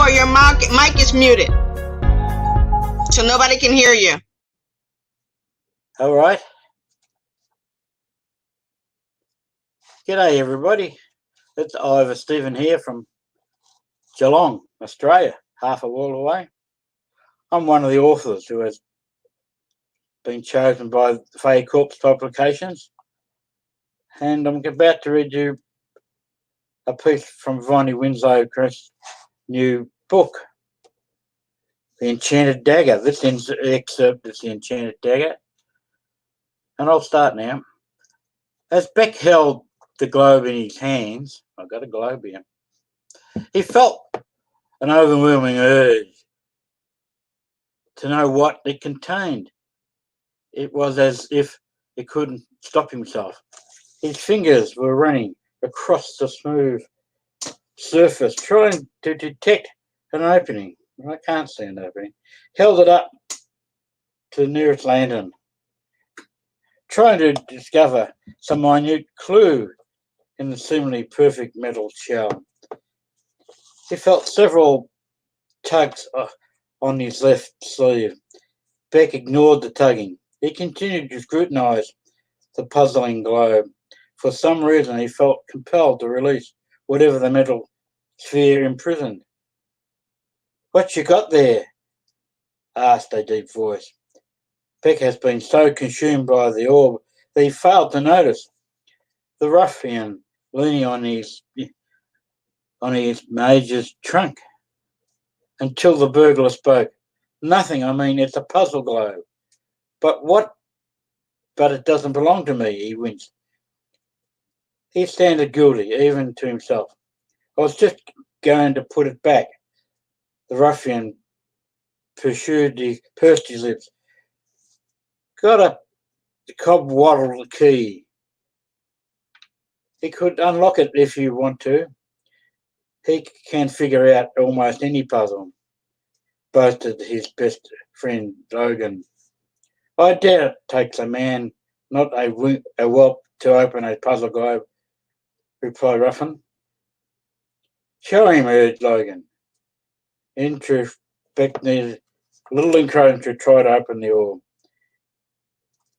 Ivor, your mic is muted, so nobody can hear you. All right. G'day, everybody. It's Ivor Stephen here from Geelong, Australia, half a world away. I'm one of the authors who has been chosen by the Fay Corps Publications, and I'm about to read you a piece from Vonnie Winslow's new book, The Enchanted Dagger. This excerpt is The Enchanted Dagger, and I'll start now. As Beck held the globe in his hands, I've got a globe here, he felt an overwhelming urge to know what it contained. It was as if he couldn't stop himself. His fingers were running across the smooth surface, trying to detect an opening. I can't see an opening. Held it up to the nearest lantern, trying to discover some minute clue in the seemingly perfect metal shell. He felt several tugs on his left sleeve. Beck ignored the tugging. He continued to scrutinize the puzzling globe. For some reason, he felt compelled to release whatever the metal sphere imprisoned. "What you got there?" asked a deep voice. Beck has been so consumed by the orb that he failed to notice the ruffian leaning on his major's trunk until the burglar spoke. "Nothing, I mean, it's a puzzle globe." But it doesn't belong to me," he winced. He sounded guilty, even to himself. "I was just going to put it back." The ruffian pursed his lips. "Got a cob-wattled key. He could unlock it if you want to. He can figure out almost any puzzle," boasted his best friend Logan. "I doubt it takes a man, not a whelp, to open a puzzle globe," replied Ruffin. "Show him," urged Logan. In truth, Beck needed a little encouragement to try to open the orb.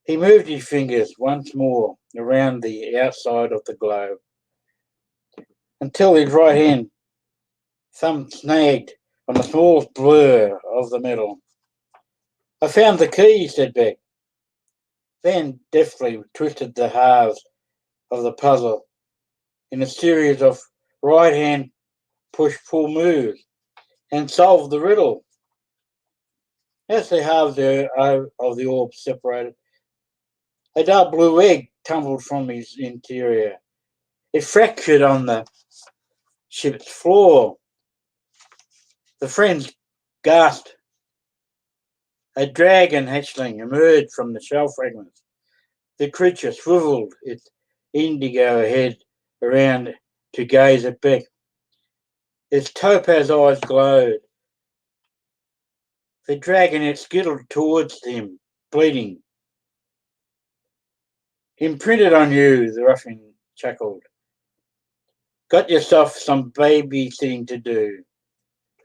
He moved his fingers once more around the outside of the globe until his right hand thumb snagged on the smallest blur of the metal. "I found the key," said Beck, then deftly twisted the halves of the puzzle in a series of right-hand push-pull moves and solved the riddle. As the halves of the orb separated, a dark blue egg tumbled from his interior. It fractured on the ship's floor. The friends gasped. A dragon hatchling emerged from the shell fragments. The creature swiveled its indigo head around to gaze at Beck. Its topaz eyes glowed. The dragonet skittled towards him, bleeding. "Imprinted on you," the ruffian chuckled. "Got yourself some babysitting to do."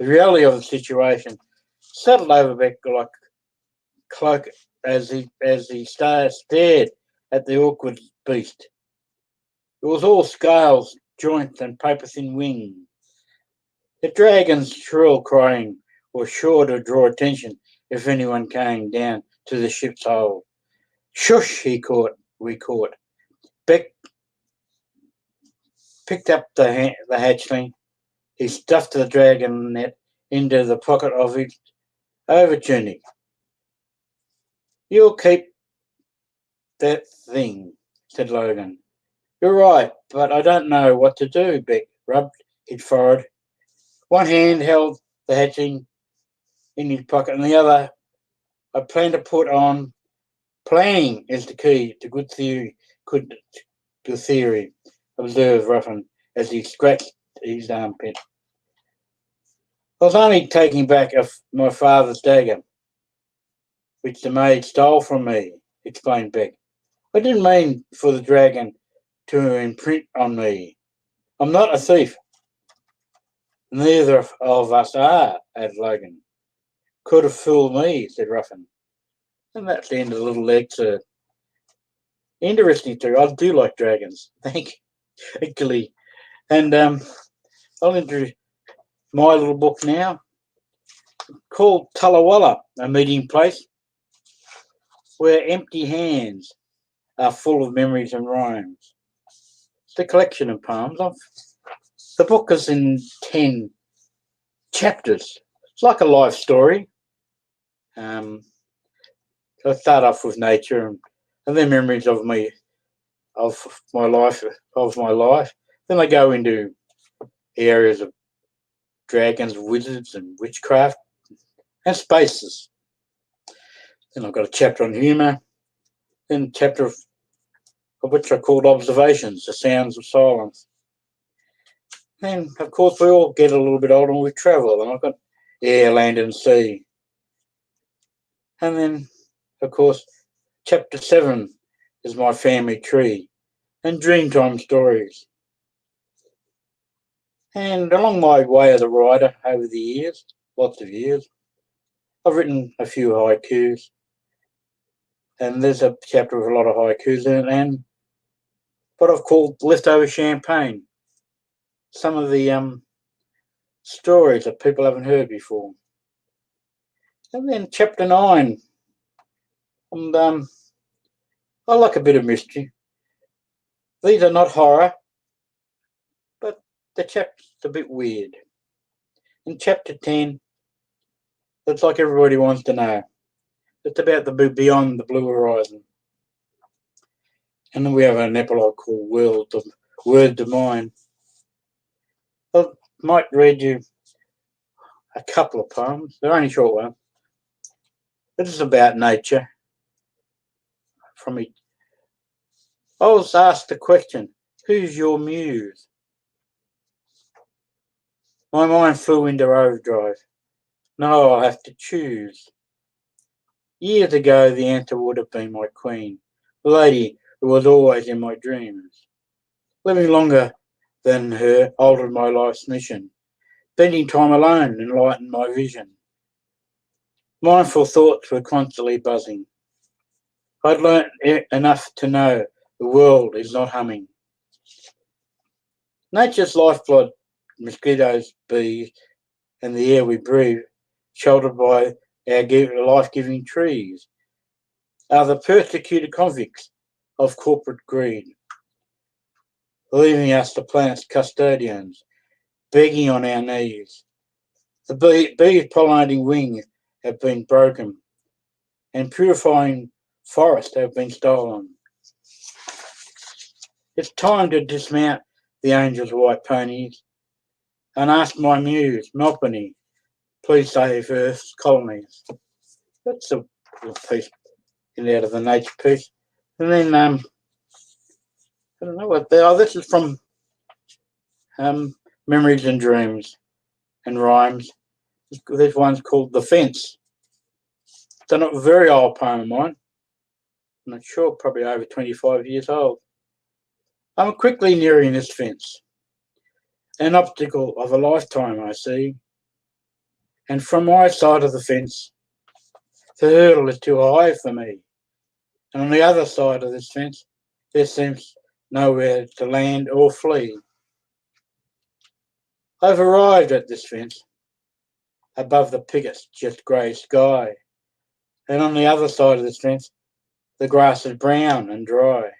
The reality of the situation settled over Beck like a cloak as he stared at the awkward beast. It was all scales, joints, and paper-thin wings. The dragon's shrill crying was sure to draw attention if anyone came down to the ship's hold. "Shush!" we caught. Beck picked up the hatchling. He stuffed the dragon net into the pocket of his overtunic. "You'll keep that thing," said Logan. "You're right, but I don't know what to do." Beck rubbed his forehead. One hand held the hatchling in his pocket, and the other I plan to put on. "Planning is the key to good theory," observed Ruffin as he scratched his armpit. "I was only taking back my father's dagger, which the maid stole from me," explained Beck. "I didn't mean for the dragon to imprint on me. I'm not a thief." Neither of us are, added Logan. Could have fooled me, said Ruffin. And that's the end of the little excerpt. Interesting too. I do like dragons. Thank you, actually. And I'll introduce my little book now, called Tullawalla, a meeting place where empty hands are full of memories and rhymes. It's a collection of poems. The book is in 10 chapters. It's like a life story. I start off with nature and then memories of me, of my life. Then I go into areas of dragons, wizards, and witchcraft, and spaces. Then I've got a chapter on humour, then a chapter of which I called observations, the sounds of silence. And of course, we all get a little bit older and we travel, and I've got air, land, and sea. And then, of course, chapter 7 is my family tree and Dreamtime stories. And along my way as a writer over the years, lots of years, I've written a few haikus, and there's a chapter with a lot of haikus in it, and what I've called leftover champagne. Some of the stories that people haven't heard before. And then chapter 9, and I like a bit of mystery. These are not horror, but the chapter's a bit weird. In chapter 10, it's like everybody wants to know. It's about the beyond the blue horizon. And then we have an epilogue called Word of Mine. I might read you a couple of poems. They're only short ones. This is about nature. From me, I was asked the question, who's your muse? My mind flew into overdrive. No, I'll have to choose. Years ago, the answer would have been my queen, the lady who was always in my dreams. Living longer than her altered my life's mission. Spending time alone enlightened my vision. Mindful thoughts were constantly buzzing. I'd learnt enough to know the world is not humming. Nature's lifeblood, mosquitoes, bees, and the air we breathe, sheltered by our life-giving trees, are the persecuted convicts of corporate greed, leaving us the planet's custodians, begging on our knees. The bees' pollinating wings have been broken, and purifying forests have been stolen. It's time to dismount the angel's white ponies and ask my muse, Melpomene, please save Earth's colonies. That's a little piece out of the nature piece. And then, I don't know what this is from Memories and Dreams and Rhymes. This one's called The Fence. It's a very old poem of mine. I'm not sure, probably over 25 years old. I'm quickly nearing this fence. An obstacle of a lifetime I see. And from my side of the fence, the hurdle is too high for me. And on the other side of this fence, there seems nowhere to land or flee. I've arrived at this fence, above the picket's just grey sky. And on the other side of this fence, the grass is brown and dry.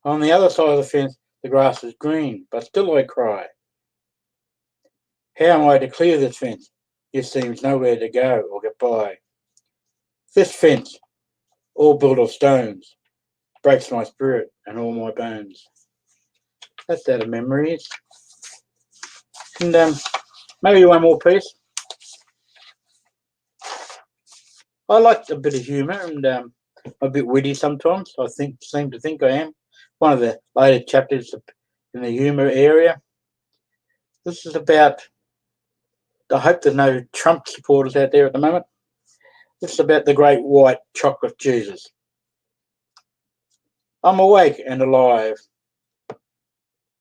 On the other side of the fence, the grass is green, but still I cry. How am I to clear this fence? There seems nowhere to go or get by. This fence, all built of stones, breaks my spirit and all my bones. That's out of Memories. And maybe one more piece. I like a bit of humour and a bit witty sometimes. Seem to think I am. One of the later chapters in the humour area. This is about, I hope there's no Trump supporters out there at the moment. This is about the great white chocolate Jesus. I'm awake and alive.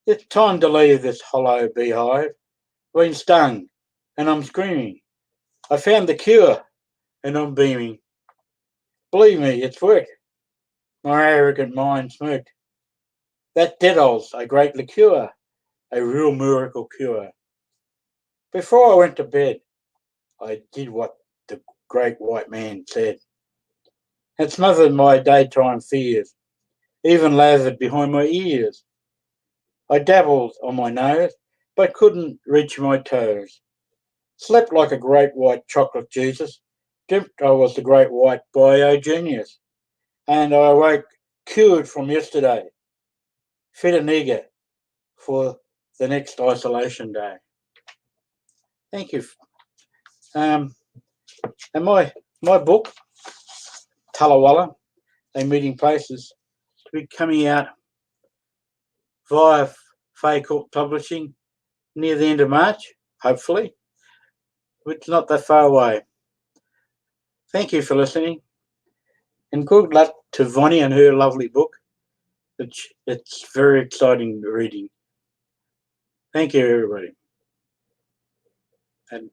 It's time to leave this hollow beehive. Been stung, and I'm screaming. I found the cure, and I'm beaming. Believe me, it's worked. My arrogant mind smirked. That deadol's a great liqueur, a real miracle cure. Before I went to bed, I did what the great white man said, and smothered my daytime fears, even lathered behind my ears. I dabbled on my nose, but couldn't reach my toes. Slept like a great white chocolate Jesus, dreamt I was the great white bio-genius, and I awoke cured from yesterday, fit and eager for the next isolation day. Thank you. And my book, Tullawalla, A Meeting Places, to be coming out via Fay Court Publishing near the end of March, hopefully. It's not that far away. Thank you for listening, and good luck to Vonnie and her lovely book. It's very exciting reading. Thank you, everybody. And